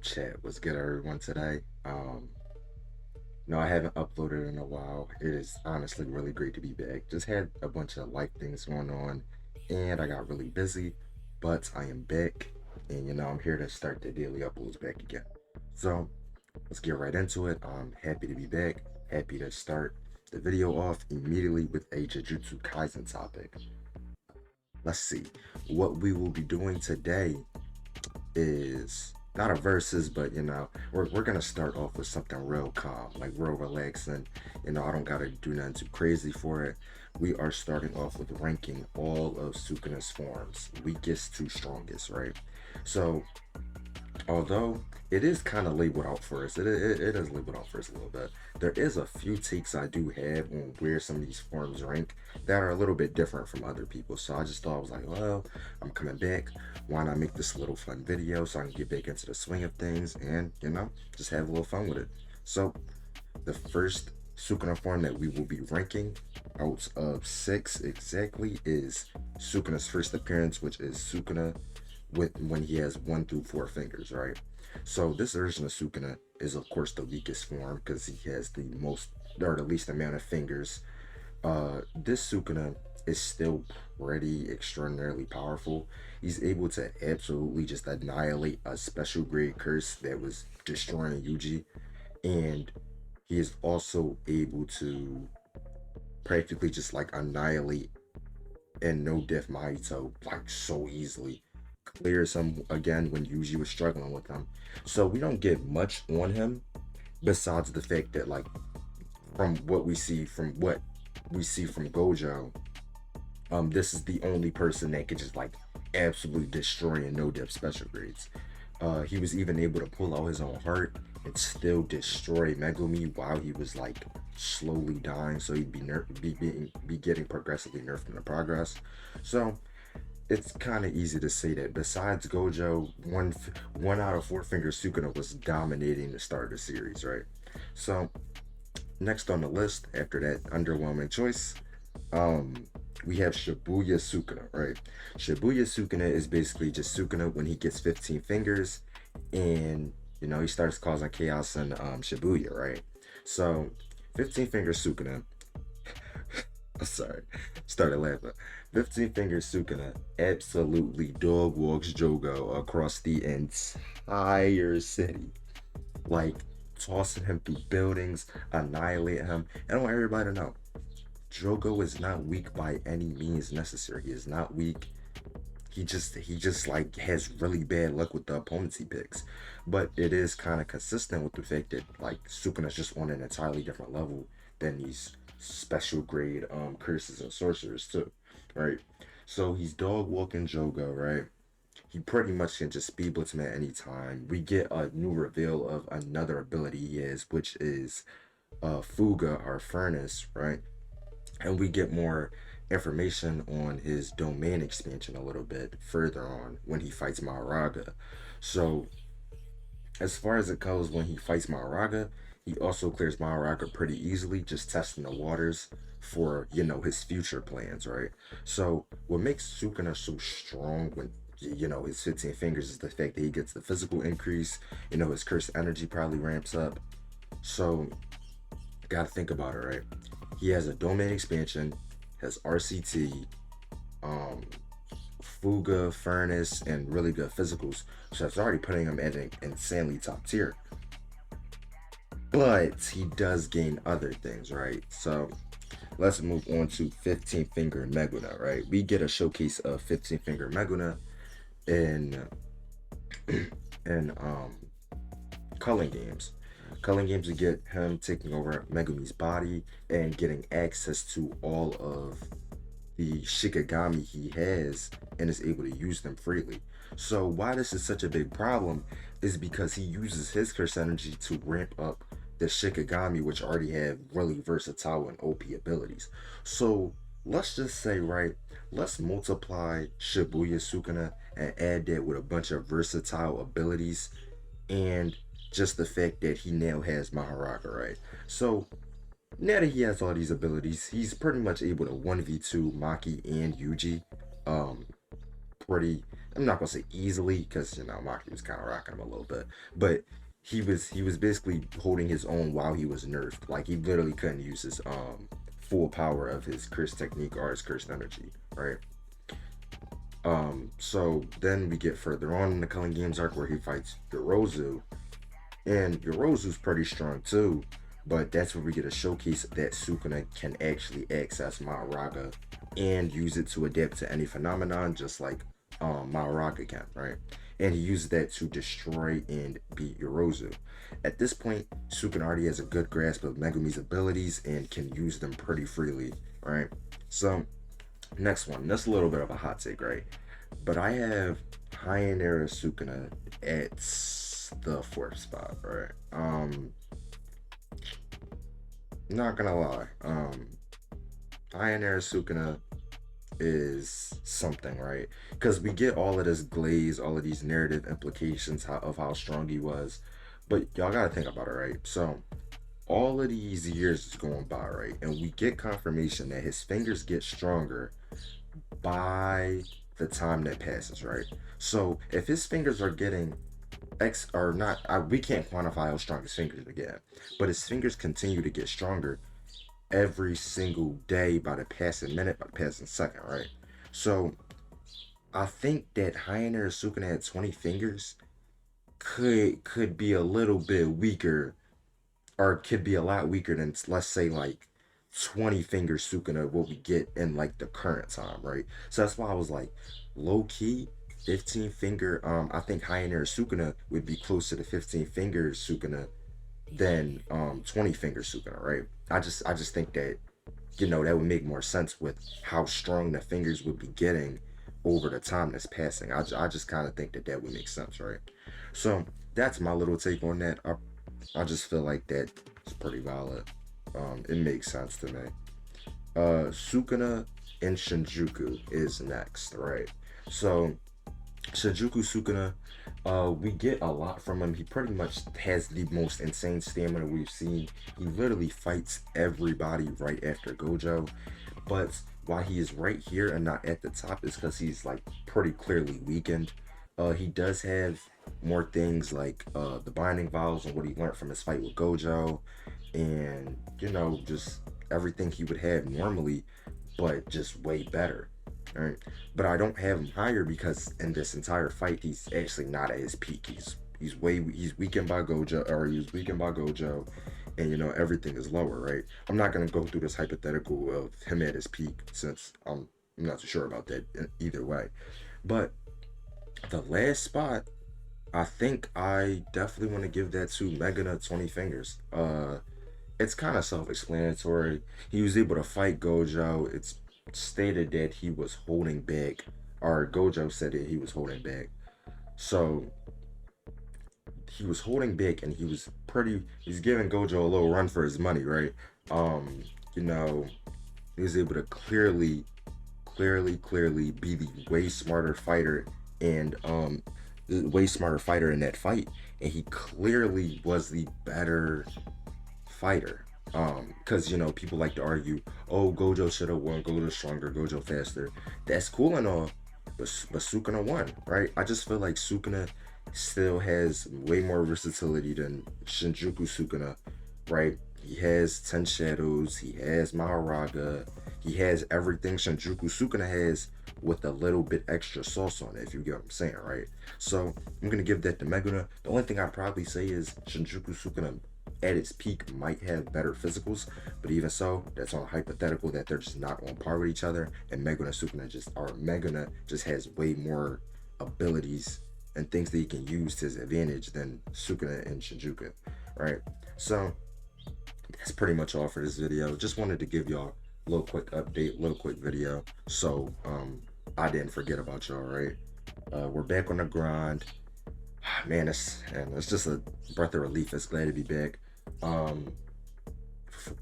chat. What's good, everyone, today? No, I haven't uploaded in a while. It is honestly really great to be back. Just had a bunch of life things going on, and I got really busy, but I am back, and I'm here to start the daily uploads back again. So, let's get right into it. I'm happy to be back, happy to start the video off immediately with a Jujutsukaisen topic. Let's see. What we will be doing today is not a versus, but we're gonna start off with something real calm, like real relaxing. I don't gotta do nothing too crazy for it. We are starting off with ranking all of Sukuna's forms, weakest to strongest, right? So although it is kind of labeled out first, it is labeled out first a little bit. There is a few takes I do have on where some of these forms rank that are a little bit different from other people. So I just thought, I was like, well, I'm coming back. Why not make this a little fun video so I can get back into the swing of things and, just have a little fun with it. So the first Sukuna form that we will be ranking out of 6 exactly is Sukuna's first appearance, which is Sukuna when he has 1 through 4 fingers, right? So this version of Sukuna is of course the weakest form because he has the most or the least amount of fingers. This Sukuna is still pretty extraordinarily powerful. He's able to absolutely just annihilate a special grade curse that was destroying Yuji, and he is also able to practically just like annihilate and no death Mahito like so easily. Clears him again when Yuji was struggling with him. So we don't get much on him besides the fact that like from what we see from Gojo, this is the only person that could just like absolutely destroy and no depth special grades. He was even able to pull out his own heart and still destroy Megumi while he was like slowly dying, so he'd be getting progressively nerfed in the progress. So it's kind of easy to say that besides Gojo, one out of 4 fingers Sukuna was dominating the start of the series, right? So next on the list after that underwhelming choice, we have Shibuya Sukuna, right? Shibuya Sukuna is basically just Sukuna when he gets 15 fingers, and he starts causing chaos in Shibuya, right? So 15 fingers Sukuna. Sorry, started laughing. 15 fingers Sukuna absolutely dog walks Jogo across the entire city, like tossing him through buildings, annihilate him. And I want everybody to know, Jogo is not weak by any means necessary. He is not weak. He just like has really bad luck with the opponents he picks. But it is kind of consistent with the fact that like Sukuna's just on an entirely different level than these special grade curses and sorcerers too, right? So he's dog walking Jogo, right? He pretty much can just speed blitz him at any time. We get a new reveal of another ability he has, which is Fuga or Furnace, right? And we get more information on his domain expansion a little bit further on when he fights Mahoraga. So as far as it goes, when he fights Mahoraga, he also clears Mahoraga pretty easily, just testing the waters for his future plans, right? So what makes Sukuna so strong when his 15 fingers is the fact that he gets the physical increase. His cursed energy probably ramps up. So gotta think about it, right? He has a domain expansion, has RCT, Fuga, Furnace, and really good physicals. So it's already putting him at an insanely top tier. But he does gain other things, right? So let's move on to 15 finger Meguna, right? We get a showcase of 15 finger Meguna in in culling games. Culling games, to get him taking over Megumi's body and getting access to all of the Shikigami he has and is able to use them freely. So why this is such a big problem is because he uses his curse energy to ramp up the Shikigami, which already have really versatile and OP abilities. So let's just say, right, let's multiply Shibuya Sukuna and add that with a bunch of versatile abilities and just the fact that he now has Mahoraga, right? So now that he has all these abilities, he's pretty much able to 1v2 Maki and Yuji. Um, pretty. I'm not gonna say easily because Maki was kind of rocking him a little bit, but he was basically holding his own while he was nerfed. Like he literally couldn't use his full power of his curse technique or his cursed energy, right? So then we get further on in the Culling Games arc where he fights Yorozu, and Yorozu's pretty strong too, but that's where we get a showcase that Sukuna can actually access Mahoraga and use it to adapt to any phenomenon, just like Mahoraga can, right? And he uses that to destroy and beat Yorozu. At this point, Sukuna already has a good grasp of Megumi's abilities and can use them pretty freely, right? So, next one. That's a little bit of a hot take, right? But I have Hyanera Sukuna at the fourth spot, right? Not gonna lie. Hyanera Sukuna is something, right? Because we get all of this glaze, all of these narrative implications of how strong he was. But y'all gotta think about it, right? So all of these years is going by, right? And we get confirmation that his fingers get stronger by the time that passes, right? So if his fingers are getting X or not, we can't quantify how strong his fingers are getting, but his fingers continue to get stronger every single day by the passing minute, by the passing second, right? So I think that Highlander Sukuna at 20 fingers could be a little bit weaker, or could be a lot weaker than, let's say, like 20 finger Sukuna what we get in like the current time, right? So that's why I was like, low key 15 finger. I think Highlander Sukuna would be closer to 15 finger Sukuna than 20 finger Sukuna, right? I just think that that would make more sense with how strong the fingers would be getting over the time that's passing. I just kind of think that that would make sense, right? So that's my little take on that. I just feel like that is pretty valid. It makes sense to me. Sukuna and Shinjuku is next, right? So Shinjuku Sukuna, we get a lot from him. He pretty much has the most insane stamina we've seen. He literally fights everybody right after Gojo. But why he is right here and not at the top is because he's like pretty clearly weakened. He does have more things like the binding vows and what he learned from his fight with Gojo, and just everything he would have normally, but just way better. Right? But I don't have him higher because in this entire fight he's actually not at his peak. He's weakened by Gojo, or he's weakened by Gojo, and everything is lower, right? I'm not gonna go through this hypothetical of him at his peak since I'm not too sure about that either way. But the last spot, I think I definitely want to give that to Megana 20 Fingers. It's kind of self-explanatory. He was able to fight Gojo. It's stated that he was holding back, or Gojo said that he was holding back. So he was holding back, and he's giving Gojo a little run for his money, right? You know, he was able to clearly be the way smarter fighter, and the way smarter fighter in that fight, and he clearly was the better fighter. Because people like to argue, oh, Gojo should have won, Gojo stronger, Gojo faster. That's cool and all, but Sukuna won, right? I just feel like Sukuna still has way more versatility than Shinjuku Sukuna, right? He has 10 Shadows, he has Mahoraga, he has everything Shinjuku Sukuna has with a little bit extra sauce on it, if you get what I'm saying, right? So I'm gonna give that to Meguna. The only thing I'd probably say is Shinjuku Sukuna at its peak might have better physicals, but even so, that's on a hypothetical that they're just not on par with each other, and Meguna just has way more abilities and things that he can use to his advantage than Sukuna and Shinjuku, right? So that's pretty much all for this video. Just wanted to give y'all a little quick update, little quick video, so I didn't forget about y'all, right? We're back on the grind. Man, it's just a breath of relief. It's glad to be back.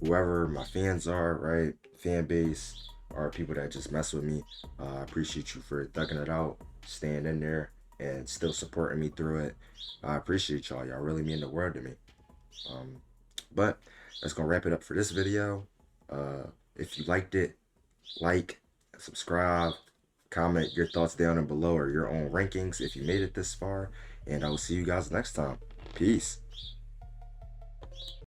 Whoever my fans are, right, fan base, or people that just mess with me, I appreciate you for thugging it out, staying in there, and still supporting me through it. I appreciate y'all. Y'all really mean the world to me. But that's gonna wrap it up for this video. If you liked it, like, subscribe, Comment your thoughts down and below or your own rankings if you made it this far. And I will see you guys next time. Peace.